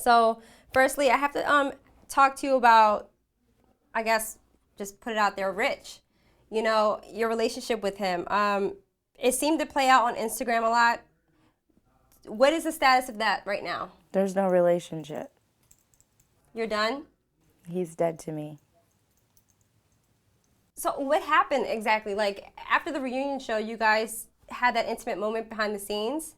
So, firstly, I have to talk to you about, I guess, just put it out there, Rich. You know, your relationship with him. It seemed to play out on Instagram a lot. What is the status of that right now? There's no relationship. You're done? He's dead to me. So, what happened exactly? Like, after the reunion show, you guys had that intimate moment behind the scenes.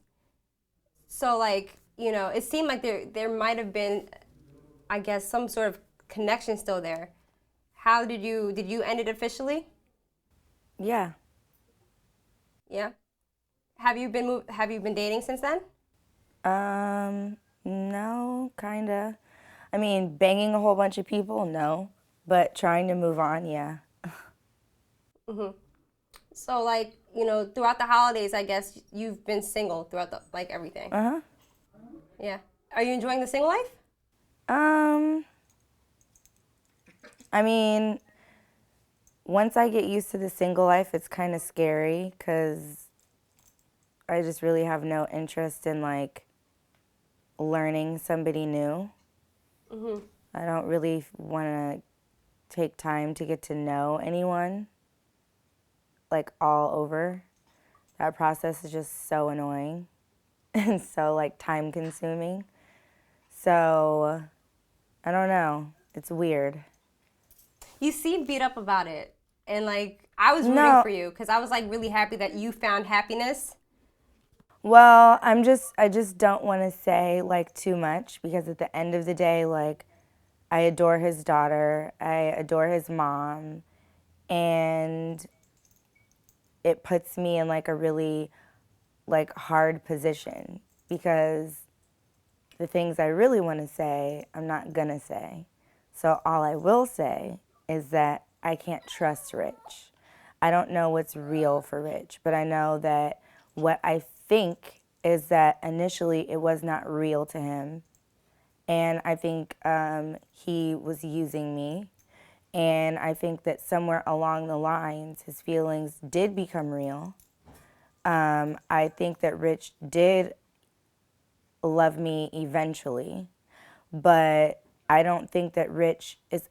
So, like, you know, it seemed like there might have been, I guess, some sort of connection still there. How did you end it officially? Yeah. Yeah. Have you been dating since then? No, kinda. I mean, banging a whole bunch of people, no. But trying to move on, yeah. So like, you know, throughout the holidays, I guess you've been single throughout the like everything. Uh-huh. Yeah. Are you enjoying the single life? Um, I mean, once I get used to the single life, it's kind of scary because I just really have no interest in like learning somebody new. I don't really want to take time to get to know anyone like all over. That process is just so annoying and so like time consuming. So, I don't know. It's weird. You seem beat up about it. And like I was rooting No, for you because I was like really happy that you found happiness. well, I just don't want to say like too much because at the end of the day, like I adore his daughter, I adore his mom, and it puts me in like a really like hard position because the things I really want to say, I'm not gonna say. So all I will say is that I can't trust Rich. I don't know what's real for Rich, but I know that what I think is that initially it was not real to him. And I think he was using me. And I think that somewhere along the lines, his feelings did become real. I think that Rich did love me eventually, but I don't think that Rich is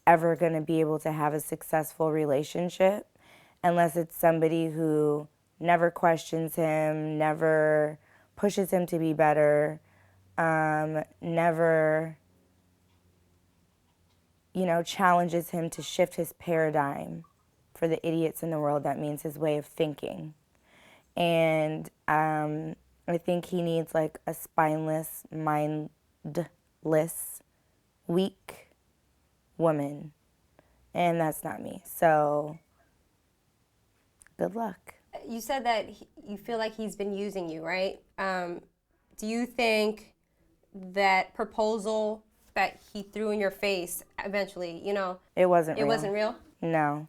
ever going to be able to have a successful relationship unless it's somebody who never questions him, never pushes him to be better, never, challenges him to shift his paradigm. For the idiots in the world, that means his way of thinking. And I think he needs like a spineless, mindless, weak woman. And that's not me. So, good luck. You said that you feel like he's been using you, right? Do you think that proposal that he threw in your face eventually, you know, It wasn't it real. wasn't real? No.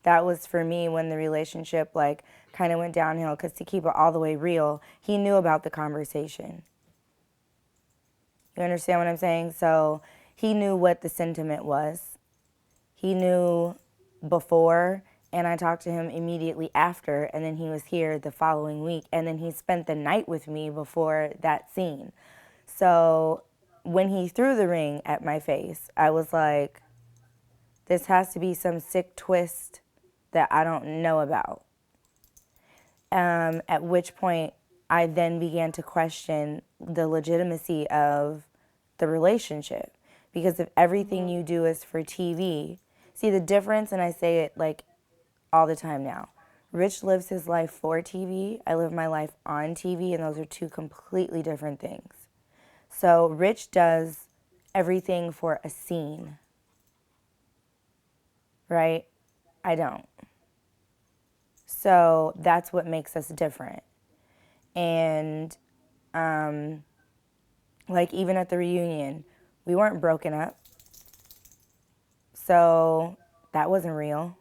That was for me when the relationship like kind of went downhill because to keep it all the way real, he knew about the conversation. You understand what I'm saying? So he knew what the sentiment was. He knew before, and I talked to him immediately after, and then he was here the following week, and then he spent the night with me before that scene. So when he threw the ring at my face, I was like, this has to be some sick twist that I don't know about. At which point, I then began to question the legitimacy of the relationship. Because if everything you do is for TV, see the difference, and I say it like all the time now. Rich lives his life for TV, I live my life on TV, and those are two completely different things. So Rich does everything for a scene, right? I don't. So that's what makes us different. And like even at the reunion, we weren't broken up. So that wasn't real.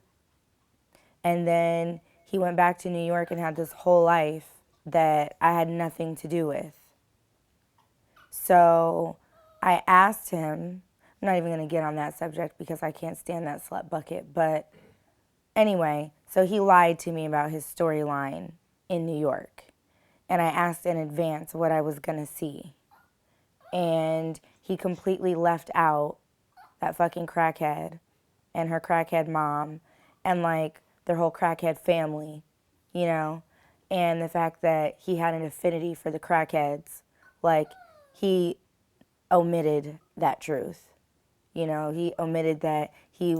And then he went back to New York and had this whole life that I had nothing to do with. So I asked him, I'm not even going to get on that subject because I can't stand that slut bucket. But anyway, so he lied to me about his storyline in New York. And I asked in advance what I was going to see. and he completely left out that fucking crackhead and her crackhead mom and like their whole crackhead family, you know? And the fact that he had an affinity for the crackheads, like he omitted that truth. You know, he omitted that he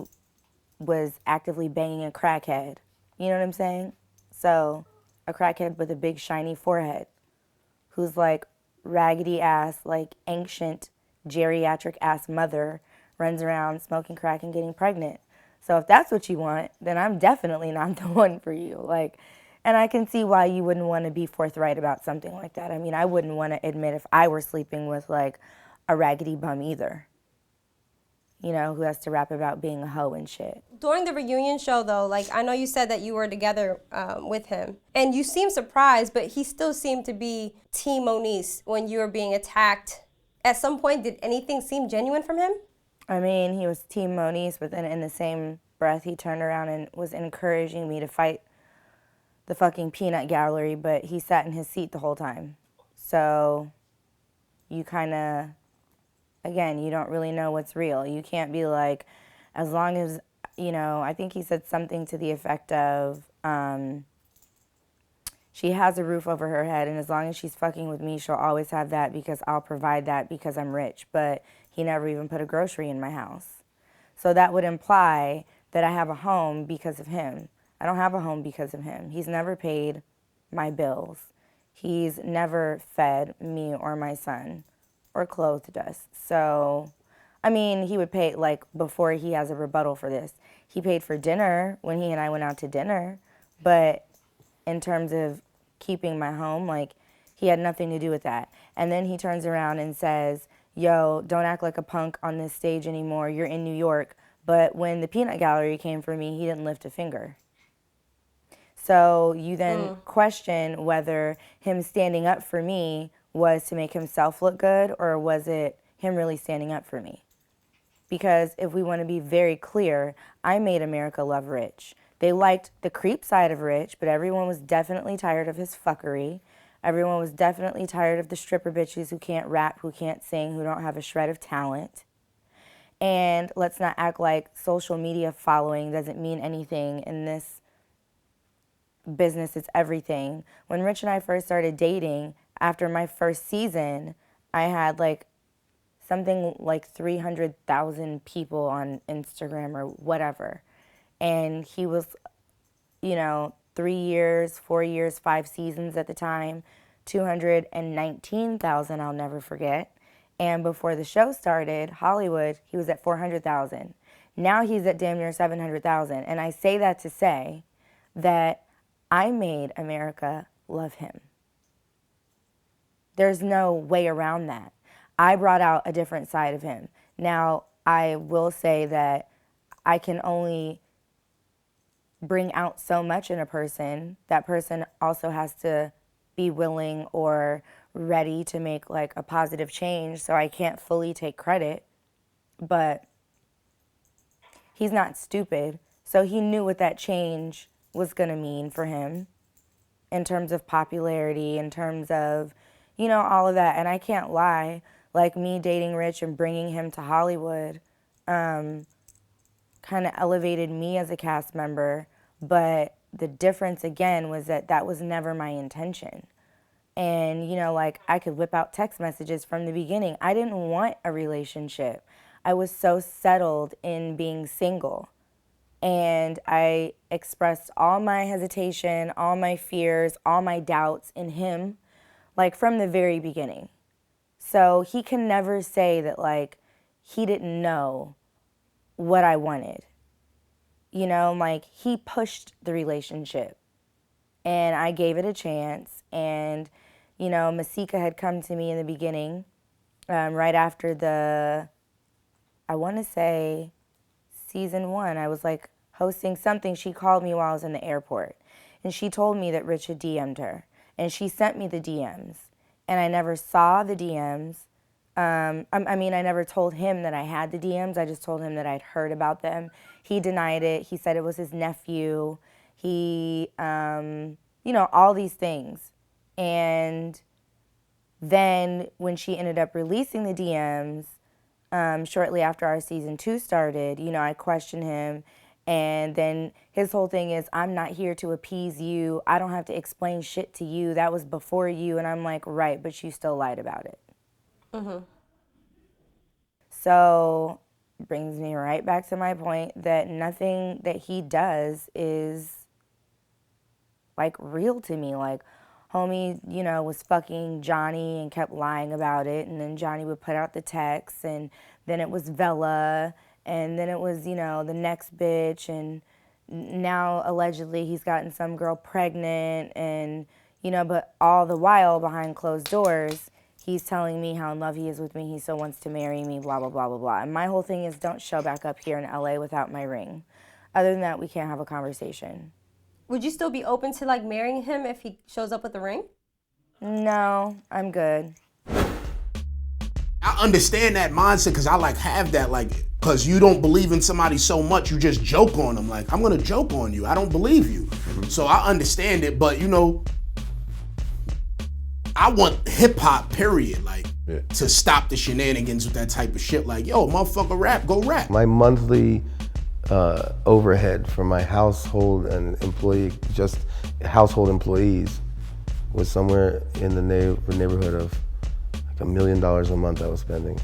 was actively banging a crackhead. You know what I'm saying? So, a crackhead with a big shiny forehead who's like raggedy ass, like ancient geriatric ass mother runs around smoking crack and getting pregnant. So if that's what you want, then I'm definitely not the one for you. Like, and I can see why you wouldn't want to be forthright about something like that. I mean, I wouldn't want to admit if I were sleeping with like a raggedy bum either, you know, who has to rap about being a hoe and shit. During the reunion show, though, like I know you said that you were together with him, and you seemed surprised, but he still seemed to be Team Moniece when you were being attacked. At some point, did anything seem genuine from him? I mean, he was Team Moniece, but then in the same breath, he turned around and was encouraging me to fight the fucking peanut gallery, but he sat in his seat the whole time. So you kind of, again, you don't really know what's real. You can't be like, as long as, you know, I think he said something to the effect of, she has a roof over her head, and as long as she's fucking with me, she'll always have that because I'll provide that because I'm rich. But he never even put a grocery in my house. So that would imply that I have a home because of him. I don't have a home because of him. He's never paid my bills. He's never fed me or my son or clothed us. So, I mean, he would pay, like, before he has a rebuttal for this, he paid for dinner when he and I went out to dinner. But in terms of keeping my home, like, he had nothing to do with that. And then he turns around and says, yo, don't act like a punk on this stage anymore. You're in New York. But when the peanut gallery came for me, he didn't lift a finger. So you then question whether him standing up for me was to make himself look good or was it him really standing up for me? Because if we want to be very clear, I made America love Rich. They liked the creep side of Rich, but everyone was definitely tired of his fuckery. Everyone was definitely tired of the stripper bitches who can't rap, who can't sing, who don't have a shred of talent. And let's not act like social media following doesn't mean anything in this business. It's everything. When Rich and I first started dating, after my first season, I had like something like 300,000 people on Instagram or whatever. And he was, you know, 3 years, 4 years, 5 seasons at the time, 219,000, I'll never forget. And before the show started, Hollywood, he was at 400,000. Now he's at damn near 700,000. And I say that to say that I made America love him. There's no way around that. I brought out a different side of him. Now, I will say that I can only bring out so much in a person. That person also has to be willing or ready to make like a positive change, so I can't fully take credit. But he's not stupid, so he knew what that change was going to mean for him in terms of popularity, in terms of, you know, all of that. And I can't lie, like me dating Rich and bringing him to Hollywood kind of elevated me as a cast member. But the difference, again, was that that was never my intention. And, you know, like I could whip out text messages from the beginning. I didn't want a relationship. I was so settled in being single. And I expressed all my hesitation, all my fears, all my doubts in him, like from the very beginning. So he can never say that, like, he didn't know what I wanted. You know, like, he pushed the relationship. And I gave it a chance. And, you know, Masika had come to me in the beginning, right after the, I want to say, season 1. I was, like, hosting something. She called me while I was in the airport. And she told me that Rich had DM'd her. And she sent me the DMs. And I never saw the DMs. I mean, I never told him that I had the DMs. I just told him that I'd heard about them. He denied it. He said it was his nephew. He, you know, all these things. And Then when she ended up releasing the DMs, shortly after our season 2 started, you know, I questioned him. And then his whole thing is, I'm not here to appease you. I don't have to explain shit to you. That was before you. And I'm like, right, but you still lied about it. So brings me right back to my point that nothing that he does is like real to me. Like, homie, you know, was fucking Johnny and kept lying about it, and then Johnny would put out the texts, and then it was Vella, and then it was, you know, the next bitch, and now allegedly he's gotten some girl pregnant, and, you know, but all the while behind closed doors, he's telling me how in love he is with me, he still wants to marry me, blah, blah, blah, blah, blah. And my whole thing is, don't show back up here in LA without my ring. Other than that, we can't have a conversation. Would you still be open to like marrying him if he shows up with a ring? No, I'm good. I understand that mindset because I like have that, like, because you don't believe in somebody so much, you just joke on them. Like, I'm gonna joke on you. I don't believe you. So I understand it, but you know, I want hip hop, period, like, to stop the shenanigans with that type of shit. Like, yo, motherfucker, rap, go rap. My monthly overhead for my household and just household employees was somewhere in the neighborhood of like $1 million a month I was spending.